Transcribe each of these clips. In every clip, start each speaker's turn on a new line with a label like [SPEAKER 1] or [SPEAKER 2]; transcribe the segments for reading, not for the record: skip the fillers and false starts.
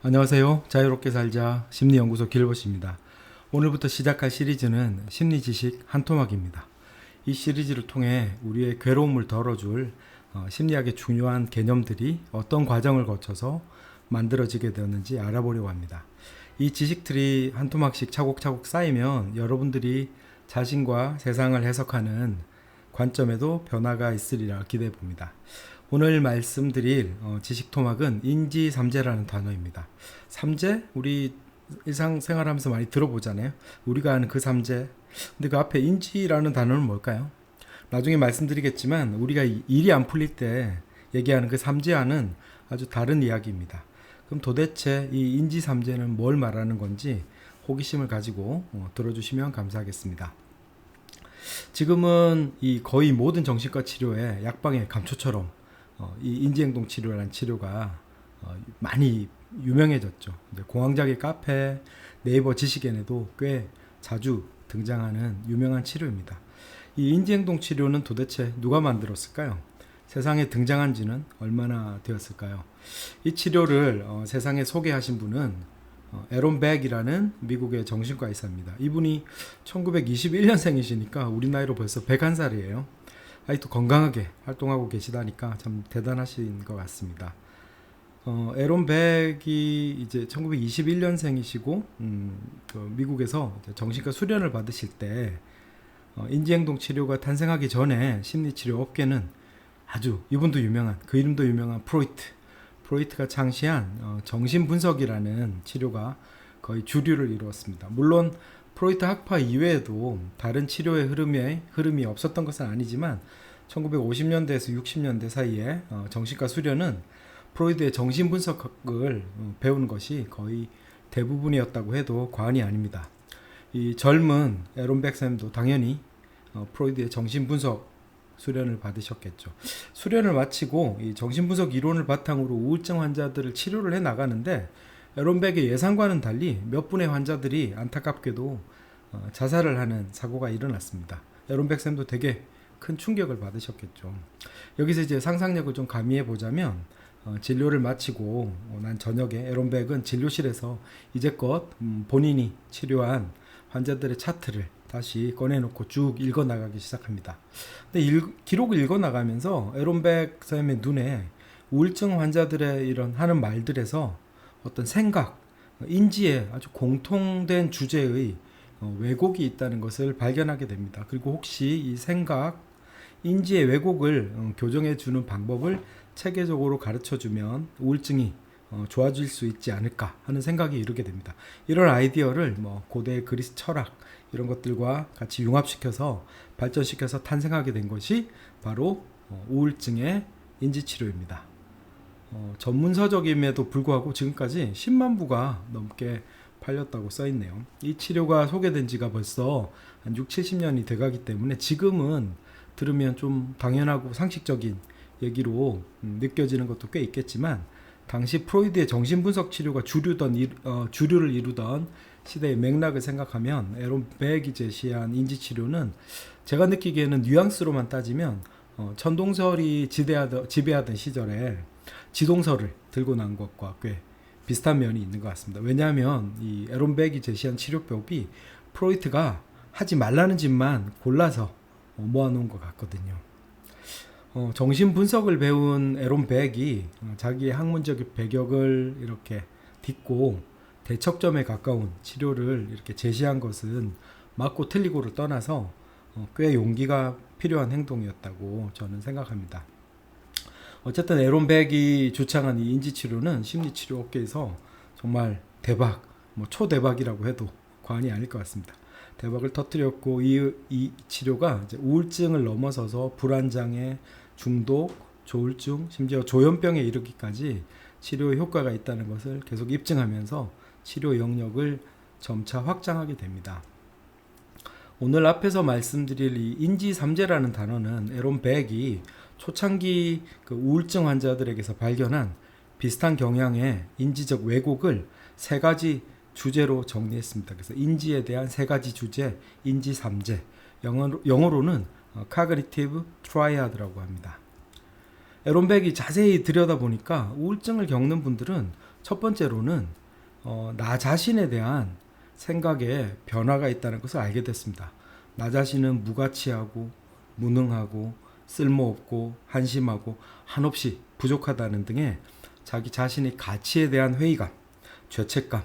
[SPEAKER 1] 안녕하세요. 자유롭게 살자 심리연구소 길버스입니다. 오늘부터 시작할 시리즈는 심리지식 한 토막입니다. 이 시리즈를 통해 우리의 괴로움을 덜어줄 심리학의 중요한 개념들이 어떤 과정을 거쳐서 만들어지게 되었는지 알아보려고 합니다. 이 지식들이 한 토막씩 차곡차곡 쌓이면 여러분들이 자신과 세상을 해석하는 관점에도 변화가 있으리라 기대해 봅니다. 오늘 말씀드릴 지식 토막은 인지삼재라는 단어입니다. 삼재? 우리 일상생활하면서 많이 들어보잖아요. 우리가 아는 그 삼재. 근데 그 앞에 인지라는 단어는 뭘까요? 나중에 말씀드리겠지만 우리가 일이 안 풀릴 때 얘기하는 그 삼재와는 아주 다른 이야기입니다. 그럼 도대체 이 인지삼재는 뭘 말하는 건지 호기심을 가지고 들어주시면 감사하겠습니다. 지금은 이 거의 모든 정신과 치료에 약방의 감초처럼 이 인지행동 치료라는 치료가 많이 유명해졌죠. 공황장애 카페, 네이버 지식엔에도 꽤 자주 등장하는 유명한 치료입니다. 이 인지행동 치료는 도대체 누가 만들었을까요? 세상에 등장한 지는 얼마나 되었을까요? 이 치료를 세상에 소개하신 분은 에론 백이라는 미국의 정신과 의사입니다. 이분이 1921년생이시니까 우리 나이로 벌써 101살이에요. 아직도 건강하게 활동하고 계시다니까 참 대단하신 것 같습니다. 에론 백이 이제 1921년생이시고 미국에서 정신과 수련을 받으실 때 인지행동 치료가 탄생하기 전에 심리치료 업계는 아주 이분도 유명한 그 이름도 유명한 프로이트가 창시한 정신분석이라는 치료가 거의 주류를 이루었습니다. 물론 프로이트 학파 이외에도 다른 치료의 흐름이 없었던 것은 아니지만 1950년대에서 60년대 사이에 정신과 수련은 프로이트의 정신분석을 배우는 것이 거의 대부분이었다고 해도 과언이 아닙니다. 이 젊은 에론 백쌤도 당연히 프로이트의 정신분석 수련을 받으셨겠죠. 수련을 마치고 이 정신분석 이론을 바탕으로 우울증 환자들을 치료를 해 나가는데 에론 백의 예상과는 달리 몇 분의 환자들이 안타깝게도 자살을 하는 사고가 일어났습니다. 에론 백쌤도 되게 큰 충격을 받으셨겠죠. 여기서 이제 상상력을 좀 가미해 보자면 진료를 마치고 난 저녁에 에론 백은 진료실에서 이제껏 본인이 치료한 환자들의 차트를 다시 꺼내놓고 쭉 읽어나가기 시작합니다. 근데 기록을 읽어나가면서 에론 백 쌤의 눈에 우울증 환자들의 이런 하는 말들에서 어떤 생각, 인지에 아주 공통된 주제의 왜곡이 있다는 것을 발견하게 됩니다. 그리고 혹시 이 생각, 인지의 왜곡을 교정해주는 방법을 체계적으로 가르쳐주면 우울증이 좋아질 수 있지 않을까 하는 생각이 이르게 됩니다. 이런 아이디어를 고대 그리스 철학 이런 것들과 같이 융합시켜서 발전시켜서 탄생하게 된 것이 바로 우울증의 인지치료입니다. 전문서적임에도 불구하고 지금까지 10만 부가 넘게 팔렸다고 써있네요. 이 치료가 소개된 지가 벌써 한 6, 70년이 돼가기 때문에 지금은 들으면 좀 당연하고 상식적인 얘기로 느껴지는 것도 꽤 있겠지만 당시 프로이드의 정신분석 치료가 주류를 이루던 시대의 맥락을 생각하면 에론 백이 제시한 인지치료는 제가 느끼기에는 뉘앙스로만 따지면 천동설이 지배하던 시절에 지동설을 들고 난 것과 꽤 비슷한 면이 있는 것 같습니다. 왜냐하면 이 에론 백이 제시한 치료법이 프로이트가 하지 말라는 짓만 골라서 모아놓은 것 같거든요. 정신분석을 배운 에론 백이 자기의 학문적인 배경을 이렇게 딛고 대척점에 가까운 치료를 이렇게 제시한 것은 맞고 틀리고를 떠나서 꽤 용기가 필요한 행동이었다고 저는 생각합니다. 어쨌든 에론 백이 주창한 이 인지치료는 심리치료 업계에서 정말 대박, 초대박이라고 해도 과언이 아닐 것 같습니다. 대박을 터뜨렸고 이 치료가 이제 우울증을 넘어서서 불안장애, 중독, 조울증, 심지어 조현병에 이르기까지 치료의 효과가 있다는 것을 계속 입증하면서 치료 영역을 점차 확장하게 됩니다. 오늘 앞에서 말씀드릴 이 인지삼재라는 단어는 에론 백이 초창기 그 우울증 환자들에게서 발견한 비슷한 경향의 인지적 왜곡을 세 가지 주제로 정리했습니다. 그래서 인지에 대한 세 가지 주제, 인지삼재, 영어로는 Cognitive Triad라고 합니다. 에론 백이 자세히 들여다보니까 우울증을 겪는 분들은 첫 번째로는 나 자신에 대한 생각에 변화가 있다는 것을 알게 됐습니다. 나 자신은 무가치하고 무능하고 쓸모없고 한심하고 한없이 부족하다는 등의 자기 자신의 가치에 대한 회의감, 죄책감,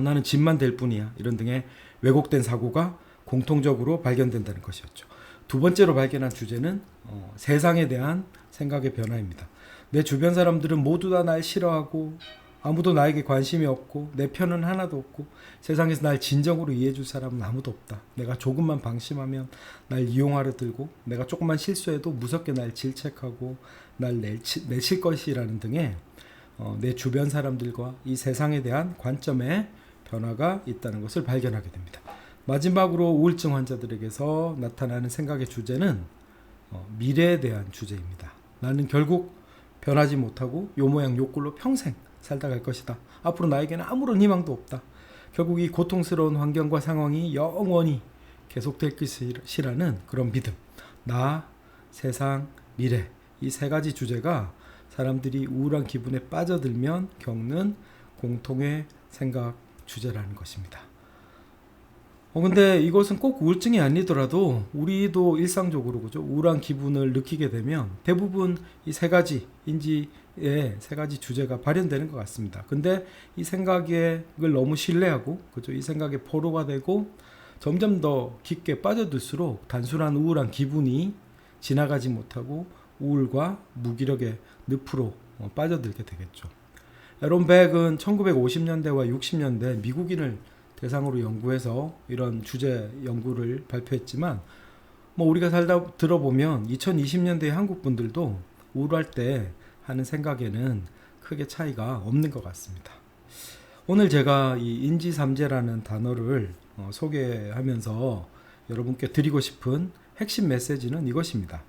[SPEAKER 1] 나는 짐만 될 뿐이야 이런 등의 왜곡된 사고가 공통적으로 발견된다는 것이었죠. 두 번째로 발견한 주제는 세상에 대한 생각의 변화입니다. 내 주변 사람들은 모두 다 날 싫어하고 아무도 나에게 관심이 없고 내 편은 하나도 없고 세상에서 날 진정으로 이해해줄 사람은 아무도 없다. 내가 조금만 방심하면 날 이용하려 들고 내가 조금만 실수해도 무섭게 날 질책하고 날 내칠 것이라는 등의 내 주변 사람들과 이 세상에 대한 관점에 변화가 있다는 것을 발견하게 됩니다. 마지막으로 우울증 환자들에게서 나타나는 생각의 주제는 미래에 대한 주제입니다. 나는 결국 변하지 못하고 요 모양 요 꼴로 평생 살다 갈 것이다. 앞으로 나에게는 아무런 희망도 없다. 결국 이 고통스러운 환경과 상황이 영원히 계속될 것이라는 그런 믿음. 나, 세상, 미래 이 세 가지 주제가 사람들이 우울한 기분에 빠져들면 겪는 공통의 생각 주제라는 것입니다. 근데 이것은 꼭 우울증이 아니더라도 우리도 일상적으로 그죠? 우울한 기분을 느끼게 되면 대부분 이 세 가지 인지의 세 가지 주제가 발현되는 것 같습니다. 근데 이 생각을 너무 신뢰하고 그죠? 이 생각에 포로가 되고 점점 더 깊게 빠져들수록 단순한 우울한 기분이 지나가지 못하고 우울과 무기력의 늪으로 빠져들게 되겠죠. 에론 백은 1950년대와 60년대 미국인을 대상으로 연구해서 이런 주제 연구를 발표했지만 우리가 살다 들어보면 2020년대 한국 분들도 우울할 때 하는 생각에는 크게 차이가 없는 것 같습니다. 오늘 제가 이 인지삼재라는 단어를 소개하면서 여러분께 드리고 싶은 핵심 메시지는 이것입니다.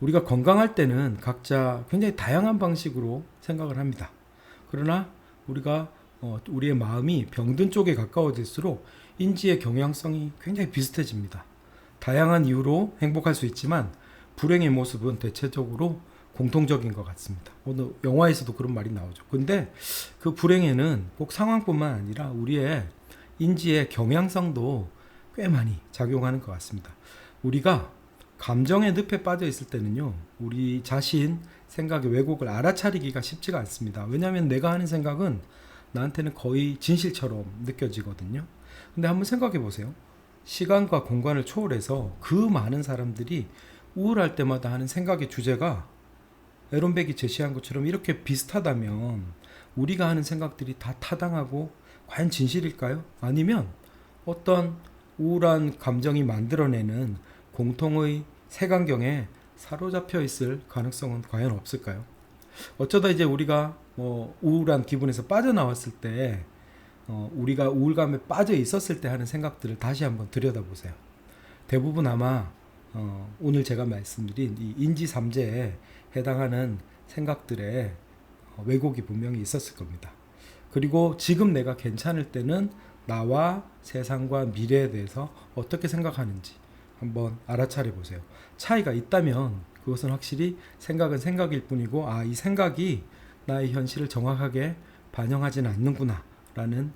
[SPEAKER 1] 우리가 건강할 때는 각자 굉장히 다양한 방식으로 생각을 합니다. 그러나 우리가 우리의 마음이 병든 쪽에 가까워질수록 인지의 경향성이 굉장히 비슷해집니다. 다양한 이유로 행복할 수 있지만 불행의 모습은 대체적으로 공통적인 것 같습니다. 오늘 영화에서도 그런 말이 나오죠. 근데 그 불행에는 꼭 상황뿐만 아니라 우리의 인지의 경향성도 꽤 많이 작용하는 것 같습니다. 우리가 감정의 늪에 빠져 있을 때는요, 우리 자신 생각의 왜곡을 알아차리기가 쉽지가 않습니다. 왜냐하면 내가 하는 생각은 나한테는 거의 진실처럼 느껴지거든요. 근데 한번 생각해 보세요. 시간과 공간을 초월해서 그 많은 사람들이 우울할 때마다 하는 생각의 주제가 에론 백이 제시한 것처럼 이렇게 비슷하다면 우리가 하는 생각들이 다 타당하고 과연 진실일까요? 아니면 어떤 우울한 감정이 만들어내는 공통의 색안경에 사로잡혀 있을 가능성은 과연 없을까요? 어쩌다 이제 우리가 우울한 기분에서 빠져나왔을 때 우리가 우울감에 빠져 있었을 때 하는 생각들을 다시 한번 들여다보세요. 대부분 아마 오늘 제가 말씀드린 이 인지삼재에 해당하는 생각들의 왜곡이 분명히 있었을 겁니다. 그리고 지금 내가 괜찮을 때는 나와 세상과 미래에 대해서 어떻게 생각하는지 한번 알아차려 보세요. 차이가 있다면 그것은 확실히 생각은 생각일 뿐이고 이 생각이 나의 현실을 정확하게 반영하지는 않는구나 라는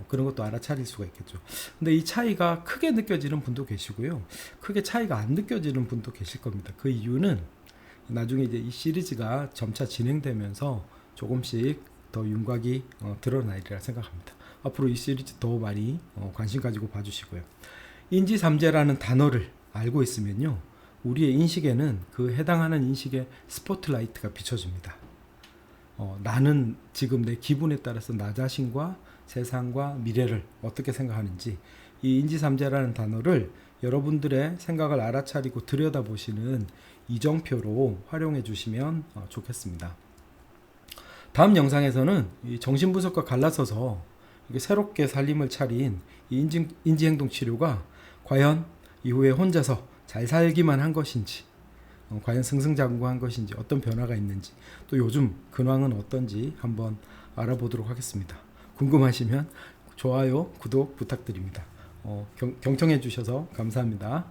[SPEAKER 1] 그런 것도 알아차릴 수가 있겠죠. 근데 이 차이가 크게 느껴지는 분도 계시고요, 크게 차이가 안 느껴지는 분도 계실 겁니다. 그 이유는 나중에 이제 이 시리즈가 점차 진행되면서 조금씩 더 윤곽이 드러나리라 생각합니다. 앞으로 이 시리즈 더 많이 관심 가지고 봐주시고요. 인지삼재라는 단어를 알고 있으면요, 우리의 인식에는 그 해당하는 인식의 스포트라이트가 비춰집니다. 나는 지금 내 기분에 따라서 나 자신과 세상과 미래를 어떻게 생각하는지 이 인지삼재라는 단어를 여러분들의 생각을 알아차리고 들여다보시는 이정표로 활용해 주시면 좋겠습니다. 다음 영상에서는 이 정신분석과 갈라서서 새롭게 살림을 차린 이 인지행동 치료가 과연 이후에 혼자서 잘 살기만 한 것인지, 과연 승승장구한 것인지, 어떤 변화가 있는지, 또 요즘 근황은 어떤지 한번 알아보도록 하겠습니다. 궁금하시면 좋아요, 구독 부탁드립니다. 경청해 주셔서 감사합니다.